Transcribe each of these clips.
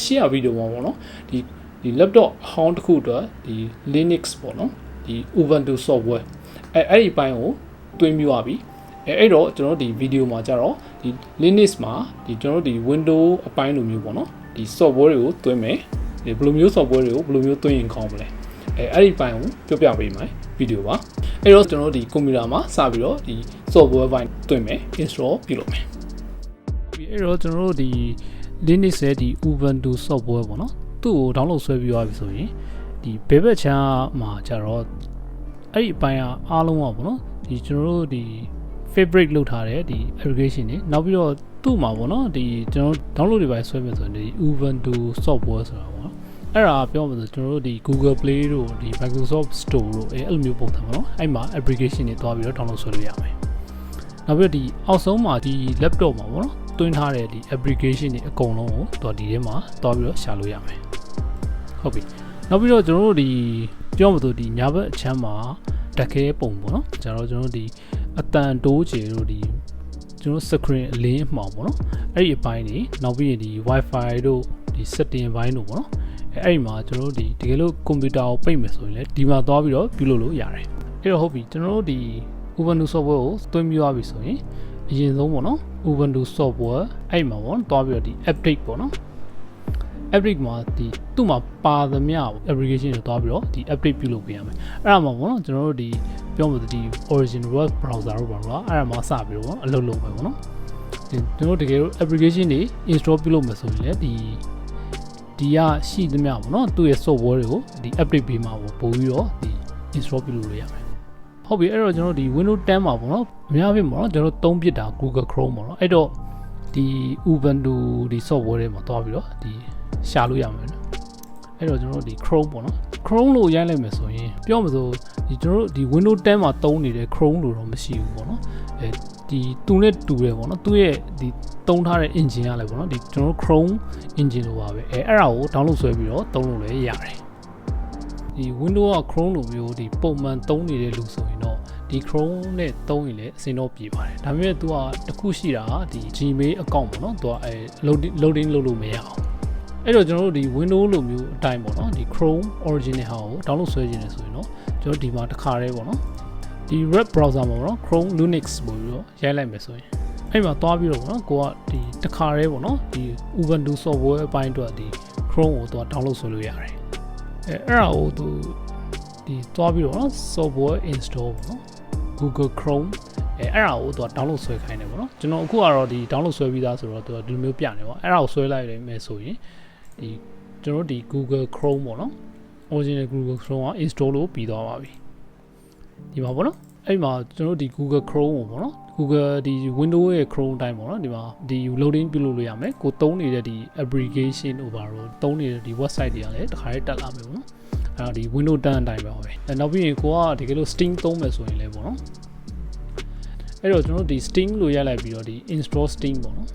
ရှေ့ဗီဒီယိုမှာပေါ့နော်ဒီ laptop ဟောင်းတစ်ခုအတွက်ဒီ Linux ပေါ့နော်ဒီ Ubuntu software အဲ့ဒီပိုင်းကိုတွင်းပြရပြီအဲ့တော့ကျွန်တော်ဒီဗီဒီယိုမှာကြတော့ဒီ Linux မှာဒီကျွန်တော်ဒီ Windows အပိုင်းလိုမျိုးပေါ့နော်ဒီ software တွေကိုတွင်းမယ်ဒီဘယ်လိုမျိုး software တွေကိုဘယ်လိုမျိုးတွင်းရင်ကောင်းမလဲအဲ့ဒီပိုင်းကိုပြောပြပေးမယ်ဗီဒီယိုပါအဲ့တော့ကျွန်တော်ဒီကွန်ပျူတာမှာစပြီးတော့ဒီ software ပိုင်းတွင်းမယ် install ပြုလုပ်မယ်အဲ့တော့ကျွန်တော်တို့ဒီ Linux ရဲ့ဒီ Ubuntu software ပေါ့နော်သူ့ကို download ဆွဲပြီးသွားပြီဆိုရင်ဒီဘယ်ဘက်ချမ်းမှာကြတော့အဲ့ဒီအပိုင်းအားလုံးပေါ့နော်ဒီကျွန်တော်တို့ဒီ fabric လုပ်ထားတဲ့ဒီ application တွေနောက်ပြီးတော့သူ့မှာပေါ့နော်ဒီကျွန်တော် download တွေပိုင်းဆွဲမယ်ဆိုရင်ဒီ Ubuntu software ဆိုတာပေါ့နော်အဲ့ဒါပြောမှဆိုကျွန်တော်တို့ဒီ Google Play တို့ဒီ Microsoft Store တို့အဲ့လိုမျိုးပုံစံပေါ့နော်အဲ့မှာ application တွေတွားပြီးတော့ download ဆွဲလို့ရမယ်နောက်ပြီးတော့ဒီအောက်ဆုံးမှာဒီ laptop မှာပေါ့နော်တွင်းထားတဲ့ဒီ application တွေအကုန်လုံးကိုတော့ဒီထဲမှာတွားပြီးတော့ရှာလို့ရမယ်ဟုတ်ပြီနောက်ပြီးတော့ကျွန်တော်တို့ဒီပြောမှဆိုဒီညာဘက်အချမ်းမှာတက်ခဲပုံပေါ့နော်ကျွန်တော်တို့ဒီအတန်တိုးချေတို့ဒီကျွန်တော် screen အလင်းမှောင်ပေါ့နော်အဲ့ဒီအပိုင်းတွေနောက်ပြီးရင်ဒီ Wi-Fi တို့ဒီ setting ဘိုင်းတို့ပေါ့နော်အဲ့ဒီမှာကျွန်တော်တို့ဒီတကယ်လို့ကွန်ပျူတာကိုပိတ်မယ်ဆိုရင်လည်းဒီမှာသွားပြီးတော့ပြုလုပ်လို့ရတယ်အဲ့တော့ဟုတ်ပြီကျွန်တော်တို့ဒီ Ubuntu software ကိုတွင်းပြရပြီဆိုရင်အရင်ဆုံးပေါ့နော် Ubuntu software အဲ့မှာပေါ့တွားပြီးတော့ဒီ update ပေါ့နော် update မှာဒီသူ့မှာပါသမျှ application တွေတွားပြီးတော့ဒီ update ပြုလုပ်ပေးရမယ်အဲ့ဒါမှပေါ့နော်ကျွန်တော်တို့ဒီပြောမှဒီ origin web browser တို့ပါတော့အဲ့ဒါမှစပြီးတော့အလုပ်လုပ်ပဲပေါ့နော်ဒီကျွန်တော်တကယ်လို့ application တွေ install ပြုလုပ်မယ်ဆိုရင်လည်းဒီကရှိသမျှပေါ့နော်သူ့ရဲ့ software တွေကိုဒီ update ပေးမှာပေါ့ပို့ပြီးတော့ဒီ install ပြုလုပ်လို့ရမယ်ဟုတ်ပြီအဲ့တော့ကျွန်တော်ဒီ Windows 10မှာပေါ့နော်အများကြီးပေါ့နော်ကျွန်တော်သုံးပြတာ Google Chrome ပေါ့နော်အဲ့တော့ဒီ Ubuntu ဒီ software တွေမှာတွားပြီးတော့ဒီရှာလို့ရမယ်နော်အဲ့တော့ကျွန်တော်တို့ဒီ Chrome ပေါ့နော် Chrome လို့ရိုက်လိုက်မယ်ဆိုရင်ပြောမှဆိုဒီကျွန်တော်တို့ဒီ Windows 10မှာသုံးနေတဲ့ Chrome လို့တော့မရှိဘူးပေါ့နော်အဲဒီသူနဲ့တူတယ်ပေါ့နော်သူရဲ့ဒီသုံးထားတဲ့ engine ကလည်းပေါ့နော်ဒီကျွန်တော်တို့ Chrome engine လို့ပါပဲအဲ့ဒါကို download ဆွဲပြီးတော့သုံးလို့လည်းရတယ်ဒီ Windows က Chrome လိုမျိုးဒီပုံမှန်သုံးနေတဲ့လူဆိုရင်တော့ဒီ Chrome နဲ့သုံးရင်လည်းအဆင်တော့ပြေပါတယ်ဒါပေမဲ့ तू ကတခုရှိတာဒီ Gmail account ပေါ့နော် तू ကloading လုပ်လို့မရအောင်အဲ့တော့ကျွန်တော်တို့ဒီ Windows လိုမျိုးအတိုင်းပေါ့နော်ဒီ Chrome original ဟာကို download ဆွဲခြင်းနေဆိုရင်တော့ကျွန်တော်ဒီမှာတစ်ခါတည်းပေါ့နော်ဒီ web browser မှာပေါ့နော် Chrome Linux ပို့ပြီးတော့ရိုက်လိုက်မယ်ဆိုရင်အဲ့မှာသွားပြီးတော့ပေါ့နော်ကိုကဒီတစ်ခါတည်းပေါ့နော်ဒီ Ubuntu software အပိုင်းအတွက်ဒီ Chrome ကိုတော့ download ဆွဲလို့ရတယ်အဲ့ဒါကိုသူဒီသွားပြီးတော့နော် software install ပေါ့နော် Google Chrome အဲ့ဒါကိုသူက download ဆွဲခိုင်းတယ်ပေါ့နော်ကျွန်တော်အခုကတော့ဒီ download ဆွဲပြီးသားဆိုတော့သူကဒီလိုမျိုးပြနေပေါ့အဲ့ဒါကိုဆွဲလိုက်မယ်ဆိုရင်ဒီကျွန်တော်ဒီ Google Chrome ပေါ့နော် original Google Chrome က install လို့ပြီးသွားပါပြီဒီမှာပေါ့နော်အဲ့မှာကျွန်တော်ဒီ Google Chrome ကိုပေါ့နော် Google ဒီ Windows ရဲ့ Chrome တိုင်းပေါ့နော်ဒီမှာဒီ loading ပြုလုပ်လို့ရမယ်ကိုသုံးနေတဲ့ဒီ application over တော့သုံးနေတဲ့ဒီ website တွေကလည်းတစ်ခါတည်းတက်လာမယ်ပေါ့နော်အဲ့တော့ဒီ Windows 10အတိုင်းပဲနောက်ပြီးရင်ကိုကတကယ်လို့ Steam သုံးမယ်ဆိုရင်လည်းပေါ့နော်အဲ့တော့ကျွန်တော်ဒီ Steam လို့ရိုက်လိုက်ပြီးတော့ဒီ install Steam ပေါ့နော်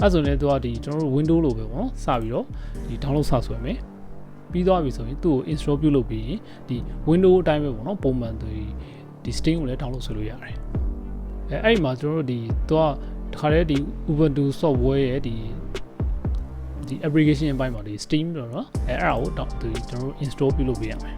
အဲ့ဆိုရင်သူကဒီကျွန်တော်တို့ Windows လိုပဲပေါ့နော်စပြီးတော့ဒီ download ဆဆွဲမယ်ပြီးသွားပြီဆိုရင်သူ့ကို install ပြုလုပ်ပြီးရင်ဒီ Windows အတိုင်းပဲပေါ့နော်ပုံမှန်ဒီ Steam ကိုလည်း download ဆွဲလို့ရတယ်အဲ့မှာကျွန်တော်တို့ဒီသူကတခါတည်းဒီ Ubuntu software ရဲ့ဒီ application အပိုင်းမှာဒီ Steam တော့နော်အဲ့ဒါကိုကျွန်တော်တို့ install ပြုလုပ်ပေးရမယ်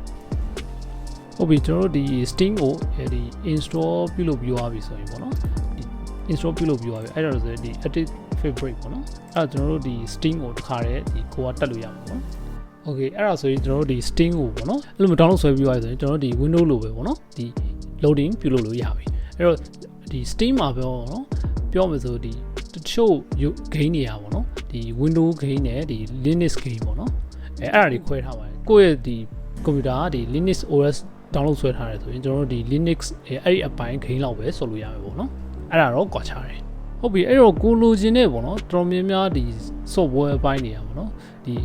ဟုတ်ပြီကျွန်တော်တို့ဒီ Steam ကိုဒီ install ပြုလုပ်ပြီးသွားပြီဆိုရင်ပေါ့နော်ဒီ install ပြုလုပ်ပြီးသွားပြီအဲ့ဒါဆိုရင်ဒီ edit favorite ပေါ့နော်အဲ့ဒါကျွန်တော်တို့ဒီ Steam ကိုတစ်ခါတည်းဒီကိုကတက်လို့ရမှာပေါ့โอเคအဲ့ဒါဆိုရင်ကျွန်တော်တို့ဒီ Steam ကိုပေါ့နော်အဲ့လိုမျိုး download ဆွဲပြီးသွားပြီဆိုရင်ကျွန်တော်တို့ဒီ Windows လိုပဲပေါ့နော်ဒီ loading ပြုလုပ်လို့ရပြီအဲ့တော့ဒီ Steam မှာပြောနော်ပြောမယ်ဆိုဒီတချို့ game တွေอ่ะပေါ့နော်ဒီ Windows game နဲ့ဒီ Linux game ပေါ့နော်အဲ့ဒါတွေခွဲထားပါတယ်ကိုယ့်ရဲ့ဒီကွန်ပျူတာကဒီ Linux OS download ဆွဲထားတယ်ဆိုရင်ကျွန်တော်တို့ဒီ Linux အဲ့ဒီအပိုင်း game လောက်ပဲဆော်လို့ရမယ်ပေါ့နော်အဲ့ဒါတော့ကွာခြားတယ်ဟုတ်ပြီအဲ့တော့ကိုလိုချင်တဲ့ပေါ့နော်တော်များများဒီ software အပိုင်းတွေကပေါ့နော်ဒီ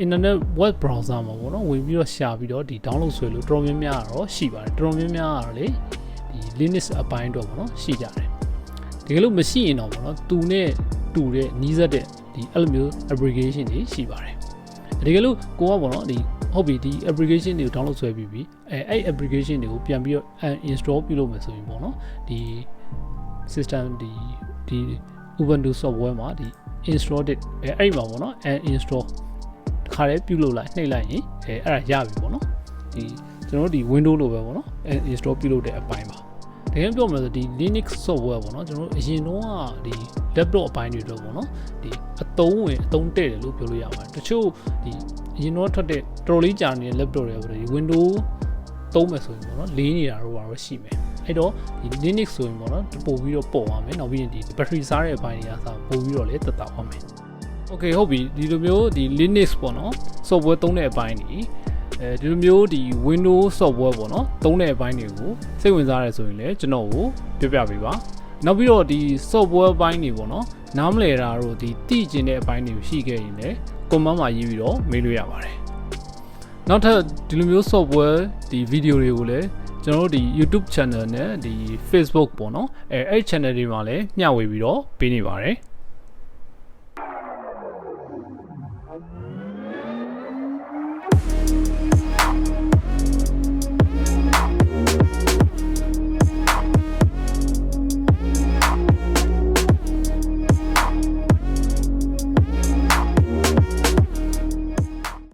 internet web browser မှာပေါ့နော်ဝင်ပြီးတော့ရှာပြီးတော့ဒီ download ဆွဲလို့တော်များများတော့ရှိပါတယ်တော်များများကတော့လေဒီ Linux အပိုင်းတော့ပေါ့နော်ရှိကြတယ်တကယ်လို့မရှိရင်တော့ပေါ့နော်သူနဲ့တူတဲ့နီးစပ်တဲ့ဒီအဲ့လိုမျိုး application တွေရှိပါတယ်တကယ်လို့ကိုကပေါ့နော်ဒီဟုတ်ပြီဒီ application တွေကို download ဆွဲပြီးပြီအဲ့ application တွေကိုပြန်ပြီးတော့ uninstall ပြုလုပ်မယ်ဆိုရင်ပေါ့နော်ဒီ system ဒီ Ubuntu software မှာဒီ install it အဲ့မှာပေါ့နော် uninstall ခါလေးပြုတ်လို့လိုက်နှိပ်လိုက်ရင်အဲ့ဒါရပြီပေါ့နော်ဒီကျွန်တော်တို့ဒီ window လိုပဲပေါ့နော် install ပြုတ်လို့တဲ့အပိုင်းပါတကယ်ပြောမယ်ဆိုဒီ Linux software ပေါ့နော်ကျွန်တော်တို့အရင်တော့ဒီ laptop အပိုင်းတွေတော့ပေါ့နော်ဒီအသုံးဝင်အသုံးတဲ့တယ်လို့ပြောလို့ရပါတယ်တချို့ဒီအရင်တော့ထွက်တဲ့တော်တော်လေးကြာနေတဲ့ laptop တွေပေါ့ဒီ window သုံးမယ်ဆိုရင်ပေါ့နော်လေးနေတာတော့ပါတော့ရှိမယ်အဲ့တော့ဒီ Linux ဆိုရင်ပေါ့နော်ပို့ပြီးတော့ပေါ်သွားမယ်နောက်ပြီးရင်ဒီ battery စားတဲ့အပိုင်းတွေကစားပို့ပြီးတော့လည်းတက်တာပါမယ် Okay ဟုတ်ပြီဒီလိုမျိုးဒီ Linux ပေါ့နော် software သုံးတဲ့အပိုင်းတွေဒီလိုမျိုးဒီ Windows software ပေါ့နော်သုံးတဲ့အပိုင်းတွေကိုစိတ်ဝင်စားရဲဆိုရင်လည်းကျွန်တော်ကိုပြောပြပေးပါနောက်ပြီးတော့ဒီ software အပိုင်းတွေပေါ့နော်နားမလည်တာတို့ဒီသိကျင်တဲ့အပိုင်းတွေရှိခဲ့ရင်လည်း comment မှာရေးပြီးတော့မေးလို့ရပါတယ်နောက်ထပ်ဒီလိုမျိုး software ဒီ video တွေကိုလည်းကျွန်တော်တို့ဒီ YouTube channel နဲ့ဒီ Facebook ပေါ့နော်အဲ့ channel တွေမှာလည်းမျှဝေပြီးတော့ပေးနေပါတယ်